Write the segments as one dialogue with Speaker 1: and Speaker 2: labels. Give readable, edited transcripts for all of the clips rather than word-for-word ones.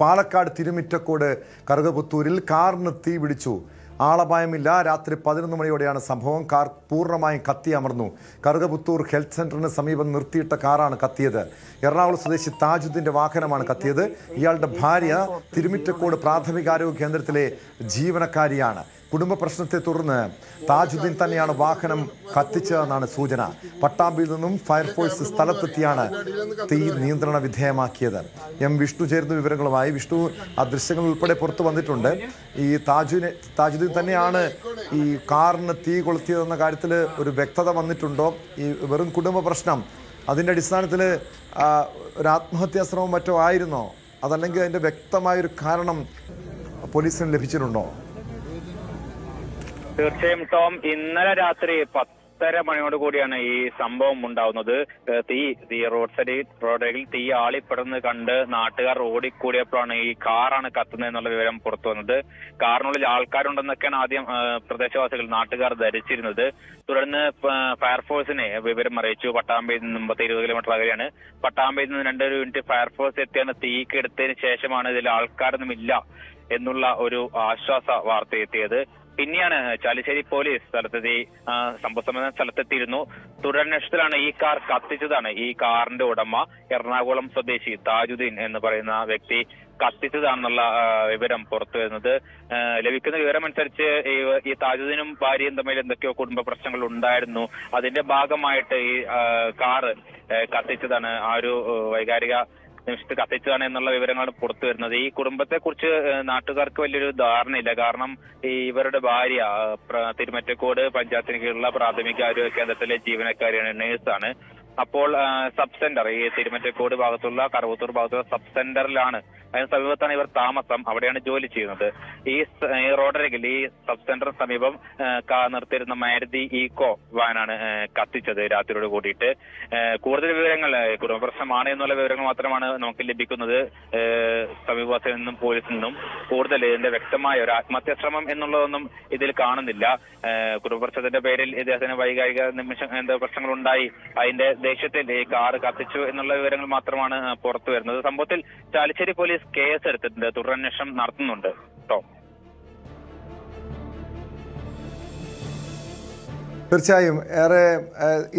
Speaker 1: പാലക്കാട് തിരുമിറ്റക്കോട് കറുകപുത്തൂരിൽ കാറിന് തീ പിടിച്ചു. ആളപായമില്ല. രാത്രി 11 മണിയോടെയാണ് സംഭവം. കാർ പൂർണ്ണമായും കത്തിയമർന്നു. കറുകപുത്തൂർ ഹെൽത്ത് സെന്ററിന് സമീപം നിർത്തിയിട്ട കാറാണ് കത്തിയത്. എറണാകുളം സ്വദേശി താജുദ്ദീന്റെ വാഹനമാണ് കത്തിയത്. ഇയാളുടെ ഭാര്യ തിരുമിറ്റക്കോട് പ്രാഥമികാരോഗ്യ കേന്ദ്രത്തിലെ ജീവനക്കാരിയാണ്. കുടുംബ പ്രശ്നത്തെ തുടർന്ന് താജുദ്ദീൻ തന്നെയാണ് വാഹനം കത്തിച്ചതെന്നാണ് സൂചന. പട്ടാമ്പിയിൽ നിന്നും ഫയർഫോഴ്സ് സ്ഥലത്തെത്തിയാണ് തീ നിയന്ത്രണ വിധേയമാക്കിയത്. എം വിഷ്ണു ചേർന്ന വിവരങ്ങളുമായി. വിഷ്ണു, ആ ദൃശ്യങ്ങൾ ഉൾപ്പെടെ പുറത്തു വന്നിട്ടുണ്ട്. ഈ താജുദ്ദീൻ തന്നെയാണ് ഈ കാറിന് തീ കൊളുത്തിയതെന്ന കാര്യത്തിൽ ഒരു വ്യക്തത വന്നിട്ടുണ്ടോ? ഈ വെറും കുടുംബ പ്രശ്നം, അതിൻ്റെ അടിസ്ഥാനത്തിൽ ഒരു ആത്മഹത്യാ ശ്രമം മറ്റോ ആയിരുന്നോ? അതല്ലെങ്കിൽ അതിൻ്റെ വ്യക്തമായൊരു കാരണം പോലീസിന് ലഭിച്ചിട്ടുണ്ടോ?
Speaker 2: തീർച്ചയായും ടോം, ഇന്നലെ രാത്രി 10:30 മണിയോട് കൂടിയാണ് ഈ സംഭവം ഉണ്ടാവുന്നത്. തീ റോഡിൽ തീ ആളിപ്പെടുന്നത് കണ്ട് നാട്ടുകാർ ഓടിക്കൂടിയപ്പോഴാണ് ഈ കാറാണ് കത്തുന്നത് എന്നുള്ള വിവരം പുറത്തു വന്നത്. കാറിനുള്ളിൽ ആൾക്കാരുണ്ടെന്നൊക്കെയാണ് ആദ്യം പ്രദേശവാസികൾ, നാട്ടുകാർ ധരിച്ചിരുന്നത്. തുടർന്ന് ഫയർഫോഴ്സിനെ വിവരം അറിയിച്ചു. പട്ടാമ്പിയിൽ നിന്നും 20 കിലോമീറ്റർ അകലെയാണ്. പട്ടാമ്പിയിൽ നിന്ന് 2 യൂണിറ്റ് ഫയർഫോഴ്സ് എത്തിയാണ് തീക്ക് എടുത്തതിന് ശേഷമാണ് ഇതിൽ ആൾക്കാരൊന്നും ഇല്ല എന്നുള്ള ഒരു ആശ്വാസ വാർത്ത എത്തിയത്. പിന്നെയാണ് ചാലിശ്ശേരി പോലീസ് സ്ഥലത്തെത്തിയിരുന്നു. തുടരന്വേഷണത്തിലാണ് ഈ കാർ കത്തിച്ചതാണ് ഈ കാറിന്റെ ഉടമ എറണാകുളം സ്വദേശി താജുദ്ദീൻ എന്ന് പറയുന്ന വ്യക്തി കത്തിച്ചതാണെന്നുള്ള വിവരം പുറത്തു വരുന്നത്. ലഭിക്കുന്ന വിവരമനുസരിച്ച് ഈ താജുദ്ദീനും ഭാര്യയും തമ്മിൽ എന്തൊക്കെയോ കുടുംബ പ്രശ്നങ്ങൾ ഉണ്ടായിരുന്നു. അതിന്റെ ഭാഗമായിട്ട് ഈ കാറ് കത്തിച്ചതാണ്. ആ ഒരു വൈകാരിക നിമിഷത്ത് കത്തിച്ചതാണ് എന്നുള്ള വിവരങ്ങളാണ് പുറത്തു വരുന്നത്. ഈ കുടുംബത്തെ കുറിച്ച് നാട്ടുകാർക്ക് വലിയൊരു ധാരണയില്ല. കാരണം ഇവരുടെ ഭാര്യ തിരുമറ്റക്കോട് പഞ്ചായത്തിന് കീഴിലുള്ള പ്രാഥമിക ആരോഗ്യ കേന്ദ്രത്തിലെ ജീവനക്കാരിയാണ്, നേഴ്സാണ്. അപ്പോൾ സബ് സെന്റർ, ഈ തിരുമറ്റക്കോട് ഭാഗത്തുള്ള കറുവത്തൂർ ഭാഗത്തുള്ള സബ് സെന്ററിലാണ്, അതിന് സമീപത്താണ് ഇവർ താമസം. അവിടെയാണ് ജോലി ചെയ്യുന്നത്. ഈ റോഡരികിൽ ഈ സബ് സെന്ററിന് സമീപം നിർത്തിയിരുന്ന മാരുതി ഈക്കോ വാനാണ് കത്തിച്ചത് രാത്രിയോട് കൂടിയിട്ട്. കൂടുതൽ വിവരങ്ങൾ കുടുംബ പ്രശ്നമാണ് എന്നുള്ള വിവരങ്ങൾ മാത്രമാണ് നമുക്ക് ലഭിക്കുന്നത് സമീപവാസിയിൽ നിന്നും പോലീസിൽ നിന്നും. കൂടുതൽ ഇതിന്റെ വ്യക്തമായ ഒരു ആത്മഹത്യാ ശ്രമം എന്നുള്ളതൊന്നും ഇതിൽ കാണുന്നില്ല. കുടുംബ പ്രശ്നത്തിന്റെ പേരിൽ ഇദ്ദേഹത്തിന് വൈകാരിക പ്രശ്നങ്ങൾ ഉണ്ടായി, അതിന്റെ ദേഷ്യത്തിൽ ഈ കാറ് കത്തിച്ചു എന്നുള്ള വിവരങ്ങൾ മാത്രമാണ് പുറത്തു വരുന്നത്. സംഭവത്തിൽ ചാലിശ്ശേരി പോലീസ് കേസ് എടുത്തിട്ടുണ്ട്, തുടരന്വേഷണം നടത്തുന്നുണ്ട്.
Speaker 1: തീർച്ചയായും ഏറെ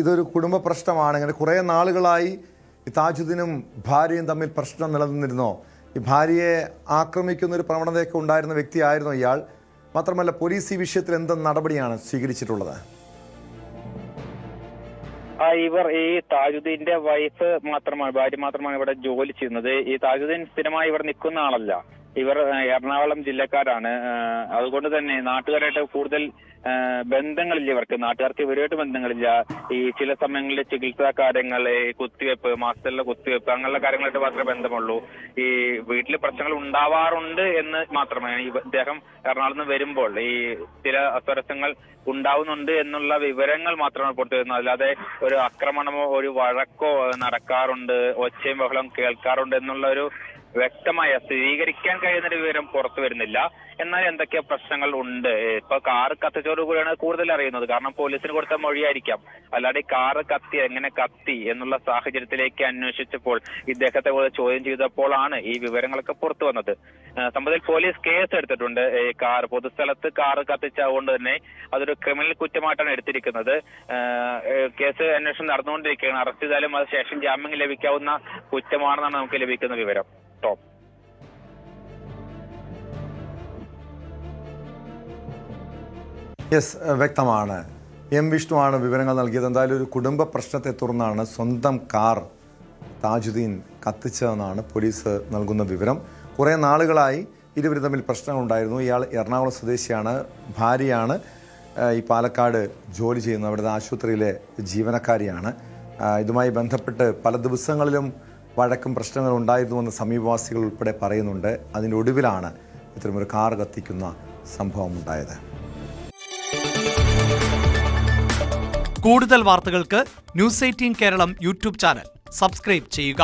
Speaker 1: ഇതൊരു കുടുംബ പ്രശ്നമാണ്. ഇങ്ങനെ കുറേ നാളുകളായി ഈ താജുദ്ദീനും ഭാര്യയും തമ്മിൽ പ്രശ്നം നിലനിന്നിരുന്നോ? ഈ ഭാര്യയെ ആക്രമിക്കുന്ന ഒരു പ്രവണതയൊക്കെ ഉണ്ടായിരുന്ന വ്യക്തിയായിരുന്നോ ഇയാൾ? മാത്രമല്ല, പോലീസ് ഈ വിഷയത്തിൽ എന്ത് നടപടിയാണ് സ്വീകരിച്ചിട്ടുള്ളത്?
Speaker 2: ഈ താജുദ്ദീന്റെ ഭാര്യ മാത്രമാണ് ഇവിടെ ജോലി ചെയ്യുന്നത്. ഈ താജുദ്ദീൻ സ്ഥിരമായി ഇവിടെ നിൽക്കുന്ന ആളല്ല. ഇവർ എറണാകുളം ജില്ലക്കാരാണ്. അതുകൊണ്ട് തന്നെ നാട്ടുകാരായിട്ട് കൂടുതൽ ബന്ധങ്ങളില്ല ഇവർക്ക്. നാട്ടുകാർക്ക് ഇവരുമായിട്ട് ബന്ധങ്ങളില്ല. ഈ ചില സമയങ്ങളിൽ ചികിത്സാ കാര്യങ്ങൾ, കുത്തിവെപ്പ്, മാസത്തിലുള്ള കുത്തിവെപ്പ്, അങ്ങനെയുള്ള കാര്യങ്ങളായിട്ട് മാത്രമേ ബന്ധമുള്ളൂ. ഈ വീട്ടിൽ പ്രശ്നങ്ങൾ ഉണ്ടാവാറുണ്ട് എന്ന് മാത്രമേ, ഇദ്ദേഹം എറണാകുളത്ത് നിന്ന് വരുമ്പോൾ ഈ ചില അസ്വരസ്യങ്ങൾ ഉണ്ടാവുന്നുണ്ട് എന്നുള്ള വിവരങ്ങൾ മാത്രമാണ് പുറത്തു വരുന്നത്. അല്ലാതെ ഒരു ആക്രമണമോ ഒരു വഴക്കോ നടക്കാറുണ്ട്, ഒച്ചയും ബഹളം കേൾക്കാറുണ്ട് എന്നുള്ള ഒരു വ്യക്തമായ സ്ഥിരീകരിക്കാൻ കഴിയുന്ന വിവരം പുറത്തു വരുന്നില്ല. എന്നാൽ എന്തൊക്കെ പ്രശ്നങ്ങൾ ഉണ്ട്. ഇപ്പൊ കാറ് കത്തിച്ചതോടുകൂടിയാണ് കൂടുതൽ അറിയുന്നത്. കാരണം പോലീസിന് കൊടുത്ത മൊഴിയായിരിക്കാം. അല്ലാതെ കാറ് എങ്ങനെ കത്തി എന്നുള്ള സാഹചര്യത്തിലേക്ക് അന്വേഷിച്ചപ്പോൾ, ഇദ്ദേഹത്തെ ചോദ്യം ചെയ്തപ്പോഴാണ് ഈ വിവരങ്ങളൊക്കെ പുറത്തു വന്നത്. സംഭവത്തിൽ പോലീസ് കേസ് എടുത്തിട്ടുണ്ട്. പൊതുസ്ഥലത്ത് കാറ് കത്തിച്ചതുകൊണ്ട് തന്നെ അതൊരു ക്രിമിനൽ കുറ്റമായിട്ടാണ് എടുത്തിരിക്കുന്നത്. കേസ് അന്വേഷണം നടന്നുകൊണ്ടിരിക്കുകയാണ്. അറസ്റ്റ് ചെയ്താലും അത് ശേഷം ജാമ്യം ലഭിക്കാവുന്ന കുറ്റമാണെന്നാണ് നമുക്ക് ലഭിക്കുന്ന വിവരം.
Speaker 1: യെസ്, വ്യക്തമാണ്. എം വിഷ്ണുവാണ് വിവരങ്ങൾ നൽകിയത്. എന്തായാലും ഒരു കുടുംബ പ്രശ്നത്തെ തുടർന്നാണ് സ്വന്തം കാർ താജുദ്ദീൻ കത്തിച്ചതെന്നാണ് പോലീസ് നൽകുന്ന വിവരം. കുറേ നാളുകളായി ഇരുവരും തമ്മിൽ പ്രശ്നങ്ങളുണ്ടായിരുന്നു. ഇയാൾ എറണാകുളം സ്വദേശിയാണ്, ഭാര്യയാണ് ഈ പാലക്കാട് ജോലി ചെയ്യുന്നത്, അവിടുത്തെ ആശുപത്രിയിലെ ജീവനക്കാരിയാണ്. ഇതുമായി ബന്ധപ്പെട്ട് പല ദിവസങ്ങളിലും വഴക്കും പ്രശ്നങ്ങളും ഉണ്ടായിരുന്നുവെന്ന് സമീപവാസികൾ ഉൾപ്പെടെ പറയുന്നുണ്ട്. അതിൻ്റെ ഒടുവിലാണ് ഇത്തരമൊരു കാർ കത്തിക്കുന്ന സംഭവം ഉണ്ടായത്.
Speaker 3: കൂടുതൽ വാർത്തകൾക്ക് news 18 Keralam YouTube channel subscribe ചെയ്യുക.